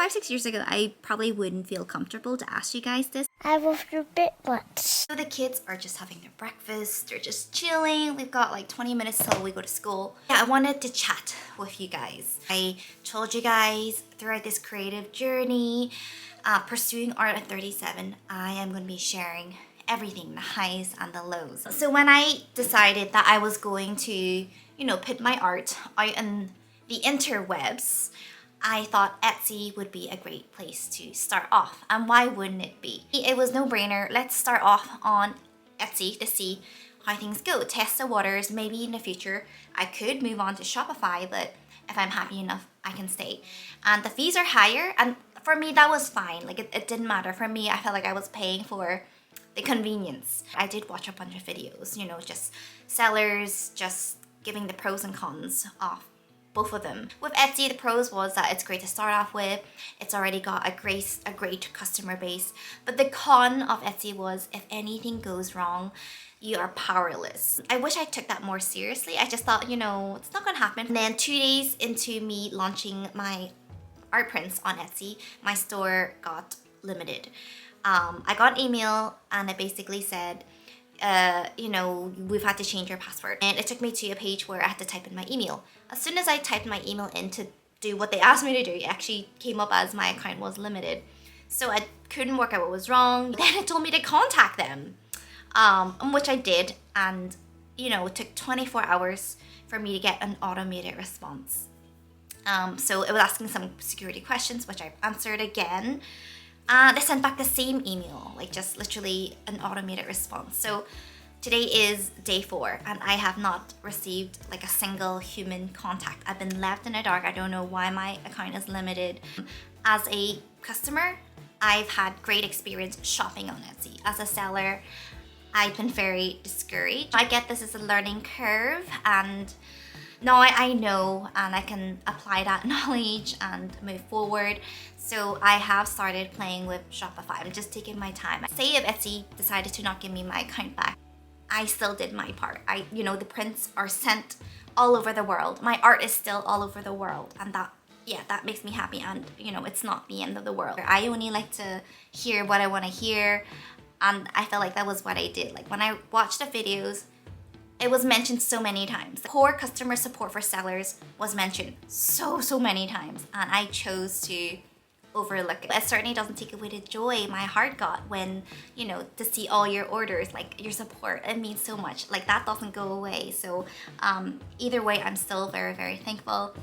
5-6 years ago, I probably wouldn't feel comfortable to ask you guys this. I love your bit much. So the kids are just having their breakfast, they're just chilling. We've got like 20 minutes till we go to school. Yeah, I wanted to chat with you guys. I told you guys throughout this creative journey, pursuing art at 37, I am going to be sharing everything, the highs and the lows. So when I decided that I was going to, you know, put my art out in the interwebs, I thought Etsy would be a great place to start off. And why wouldn't it be? It was no brainer. Let's start off on Etsy to see how things go. Test the waters. Maybe in the future I could move on to Shopify, but if I'm happy enough, I can stay. And the fees are higher, and for me that was fine. Like it didn't matter. For me, I felt like I was paying for the convenience. I did watch a bunch of videos, you know, just sellers just giving the pros and cons of both of them. With Etsy, the pros was that it's great to start off with. It's already got a great customer base. But the con of Etsy was if anything goes wrong, you are powerless. I wish I took that more seriously. I just thought, you know, it's not gonna happen. And then 2 days into me launching my art prints on Etsy, my store got limited. I got an email and it basically said, you know, we've had to change your password. And it took me to a page where I had to type in my email. As soon as I typed my email in to do what they asked me to do, it actually came up as my account was limited. So I couldn't work out what was wrong. Then it told me to contact them, which I did. And, you know, it took 24 hours for me to get an automated response. So it was asking some security questions, which I answered again. They sent back the same email, like just literally an automated response. So today is day 4 and I have not received like a single human contact. I've been left in the dark. I don't know why my account is limited. As a customer, I've had great experience shopping on Etsy. As a seller, I've been very discouraged. I get this is a learning curve, and now I know and I can apply that knowledge and move forward. So I have started playing with Shopify. I'm just taking my time. Say if Etsy decided to not give me my account back, I still did my part. You know, the prints are sent all over the world. My art is still all over the world, and that, yeah, that makes me happy. And you know, it's not the end of the world. I only like to hear what I want to hear, and I felt like that was what I did. Like when I watched the videos, it was mentioned so many times. Poor customer support for sellers was mentioned so many times, and I chose to overlook it. It certainly doesn't take away the joy my heart got when, you know, to see all your orders, like your support. It means so much. Like that doesn't go away. So either way, I'm still very thankful.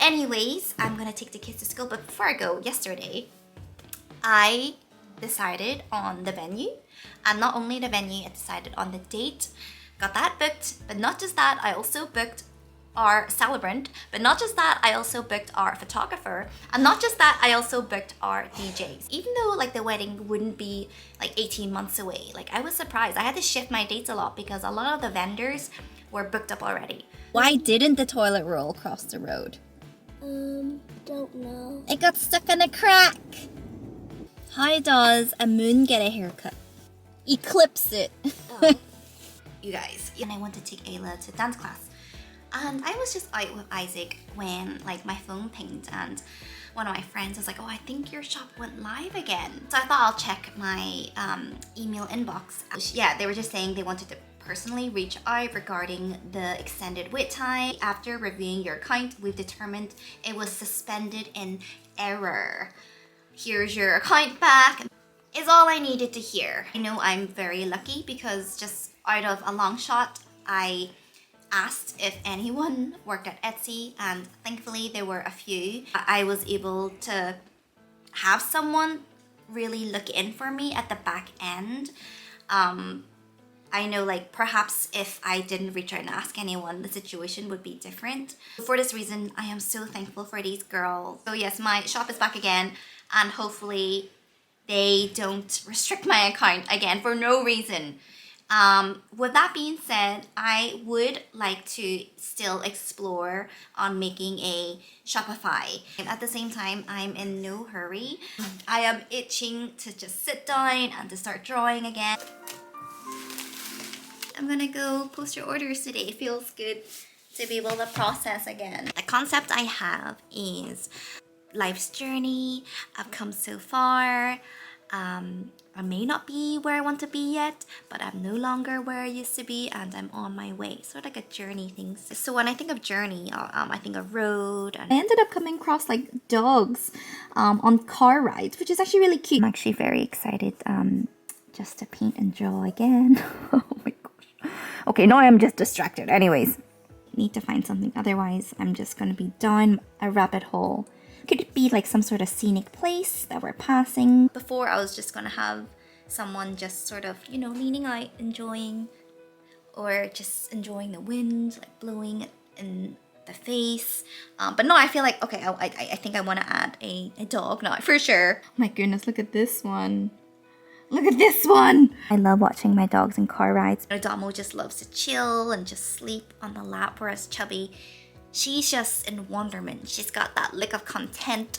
Anyways, I'm gonna take the kids to school, but before I go, yesterday I decided on the venue, and not only the venue, I decided on the date. Got that booked, but not just that, I also booked our celebrant, but not just that, I also booked our photographer, and not just that, I also booked our DJs. Even though like the wedding wouldn't be like 18 months away, like I was surprised. I had to shift my dates a lot because a lot of the vendors were booked up already. Why didn't the toilet roll cross the road? Don't know. It got stuck in a crack. How does a moon get a haircut? Eclipse it. Oh. You guys, and I went to take Ayla to dance class. And I was just out with Isaac when like my phone pinged, and one of my friends was like, oh, I think your shop went live again. So I thought I'll check my email inbox. Yeah, they were just saying they wanted to personally reach out regarding the extended wait time. After reviewing your account, we've determined it was suspended in error. Here's your account back. Is all I needed to hear. I know I'm very lucky because just out of a long shot, I asked if anyone worked at Etsy, and thankfully there were a few. I was able to have someone really look in for me at the back end. I know like perhaps if I didn't reach out and ask anyone, the situation would be different. For this reason, I am so thankful for these girls. So yes, my shop is back again, and hopefully they don't restrict my account again for no reason. With that being said, I would like to still explore on making a Shopify. And at the same time, I'm in no hurry. I am itching to just sit down and to start drawing again. I'm gonna go post your orders today. It feels good to be able to process again. The concept I have is life's journey. I've come so far. I may not be where I want to be yet, but I'm no longer where I used to be, and I'm on my way. Sort of like a journey thing. So when I think of journey, I think of road. And I ended up coming across like dogs on car rides, which is actually really cute. I'm actually very excited just to paint and draw again. Oh my gosh. Okay, now I'm just distracted. Anyways, need to find something. Otherwise, I'm just going to be down a rabbit hole. Could it be like some sort of scenic place that we're passing? Before, I was just gonna have someone just sort of, you know, leaning out, enjoying, or just enjoying the wind, like blowing in the face. But no, I feel like, okay, I think I want to add a dog now, for sure. Oh my goodness, look at this one. Look at this one! I love watching my dogs in car rides. Domo just loves to chill and just sleep on the lap, whereas Chubby, she's just in wonderment. She's got that lick of content,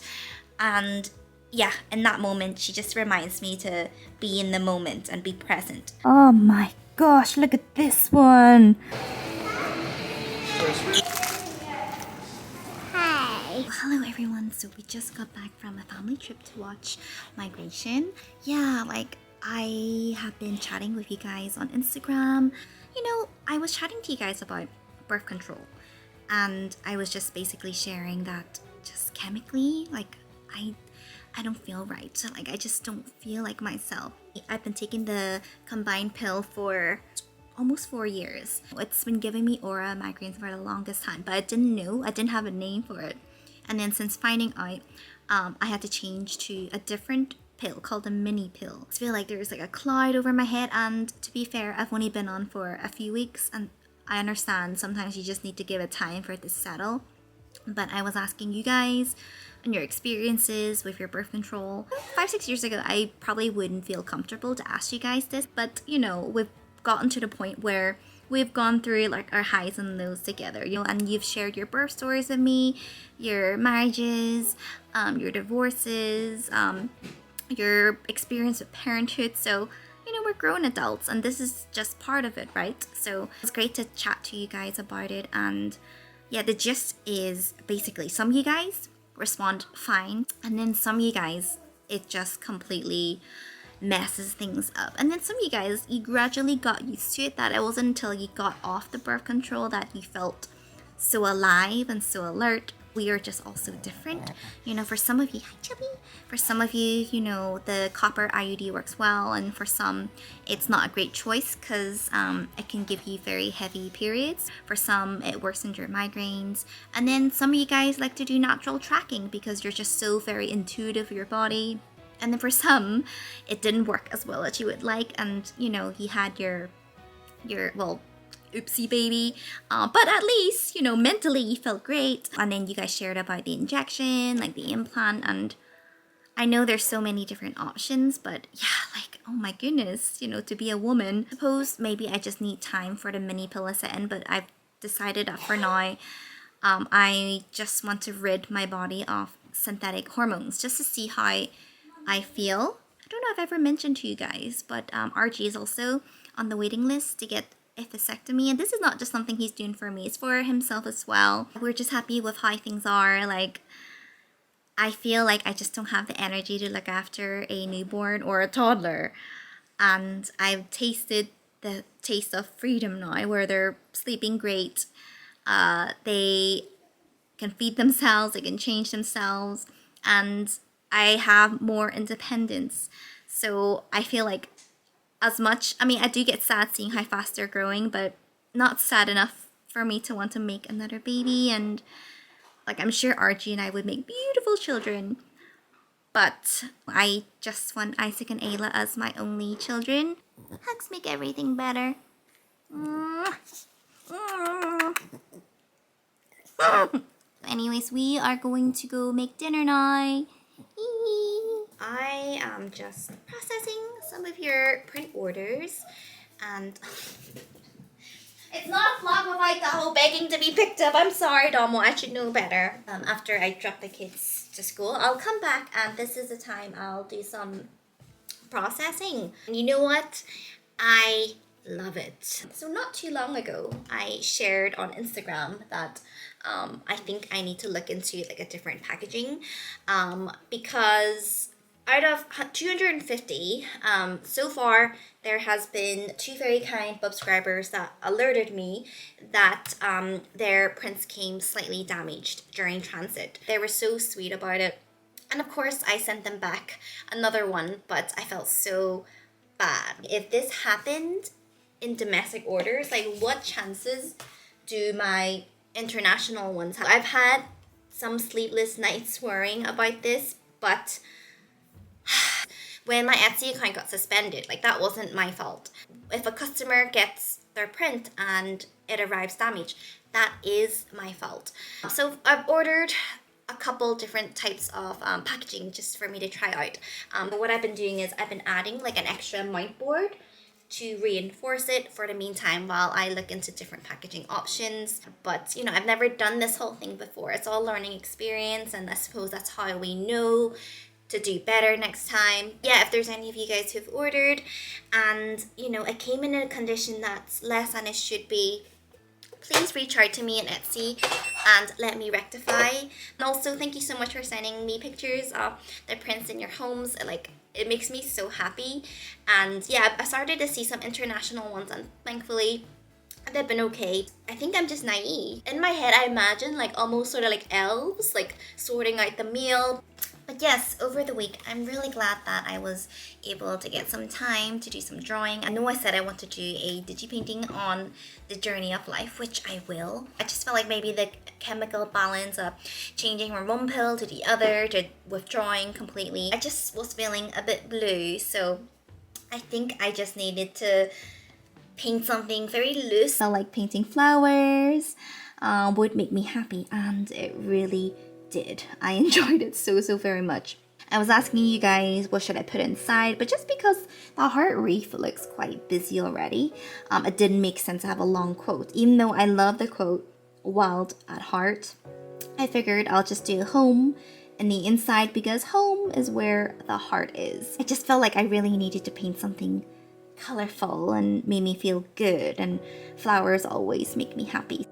and yeah, in that moment, she just reminds me to be in the moment and be present. Oh my gosh, look at this one. Hi. Hello everyone, so we just got back from a family trip to watch Migration. Yeah, like I have been chatting with you guys on Instagram. You know, I was chatting to you guys about birth control, and I was just basically sharing that just chemically, like I don't feel right. Like I just don't feel like myself. I've been taking the combined pill for almost 4 years. It's been giving me aura migraines for the longest time, but I didn't know, I didn't have a name for it. And then since finding out, I had to change to a different pill called a mini pill. I feel like there's like a cloud over my head, and to be fair, I've only been on for a few weeks, and I understand sometimes you just need to give it time for it to settle. But I was asking you guys and your experiences with your birth control. 5-6 years ago, I probably wouldn't feel comfortable to ask you guys this, but you know, we've gotten to the point where we've gone through like our highs and lows together, you know, and you've shared your birth stories with me, your marriages, your divorces, your experience with parenthood. So, you know, we're grown adults, and this is just part of it, right? So it's great to chat to you guys about it. And yeah, the gist is basically some of you guys respond fine, and then some of you guys, it just completely messes things up. And then some of you guys, you gradually got used to it, that it wasn't until you got off the birth control that you felt so alive and so alert. We are just also different. You know, for some of you, hi Chubby. For some of you, you know, the copper IUD works well, and for some, it's not a great choice because it can give you very heavy periods. For some, it worsens your migraines. And then some of you guys like to do natural tracking because you're just so very intuitive with your body. And then for some, it didn't work as well as you would like, and you know, you had your well, oopsie baby, but at least, you know, mentally you felt great. And then you guys shared about the injection, like the implant, and I know there's so many different options, but yeah, like, oh my goodness, you know, to be a woman, suppose maybe I just need time for the mini pill to set in, but I've decided that for now, I just want to rid my body of synthetic hormones just to see how I feel. I don't know if I've ever mentioned to you guys, but RG is also on the waiting list to get a vasectomy, and this is not just something he's doing for me, it's for himself as well. We're just happy with how things are. Like, I feel like I just don't have the energy to look after a newborn or a toddler, and I've tasted the taste of freedom now, where they're sleeping great, they can feed themselves, they can change themselves, and I have more independence. So I feel like, as much, I mean, I do get sad seeing how fast they're growing, but not sad enough for me to want to make another baby. And like, I'm sure Archie and I would make beautiful children, but I just want Isaac and Ayla as my only children. Hugs make everything better. Anyways, we are going to go make dinner now. I am just processing some of your pre-orders, and it's not a vlog without Domo begging to be picked up. I'm sorry, Domo, I should know better. After I drop the kids to school, I'll come back, and this is the time I'll do some processing. And you know what? I love it. So not too long ago, I shared on Instagram that I think I need to look into like a different packaging, because out of 250, so far there has been 2 very kind subscribers that alerted me that their prints came slightly damaged during transit. They were so sweet about it. And of course, I sent them back another one, but I felt so bad. If this happened in domestic orders, like what chances do my international ones have? I've had some sleepless nights worrying about this, but when my Etsy account got suspended, like that wasn't my fault. If a customer gets their print and it arrives damaged, that is my fault. So I've ordered a couple different types of packaging just for me to try out. But what I've been doing is I've been adding like an extra mount board to reinforce it for the meantime while I look into different packaging options. But you know, I've never done this whole thing before. It's all learning experience, and I suppose that's how we know to do better next time. Yeah, if there's any of you guys who've ordered and you know it came in a condition that's less than it should be, please reach out to me on Etsy and let me rectify. And also, thank you so much for sending me pictures of the prints in your homes. Like, it makes me so happy. And yeah, I started to see some international ones, and thankfully they've been okay. I think I'm just naive. In my head, I imagine like almost sort of like elves, like sorting out the mail. But yes, over the week, I'm really glad that I was able to get some time to do some drawing. I know I said I want to do a digipainting on the journey of life, which I will. I just felt like maybe the chemical balance of changing from one pill to the other to withdrawing completely, I just was feeling a bit blue. So I think I just needed to paint something very loose. I felt like painting flowers would make me happy, and it really did. I enjoyed it so very much. I was asking you guys what should I put inside, but just because the heart reef looks quite busy already, it didn't make sense to have a long quote. Even though I love the quote wild at heart, I figured I'll just do home in the inside because home is where the heart is. I just felt like I really needed to paint something colorful and made me feel good, and flowers always make me happy.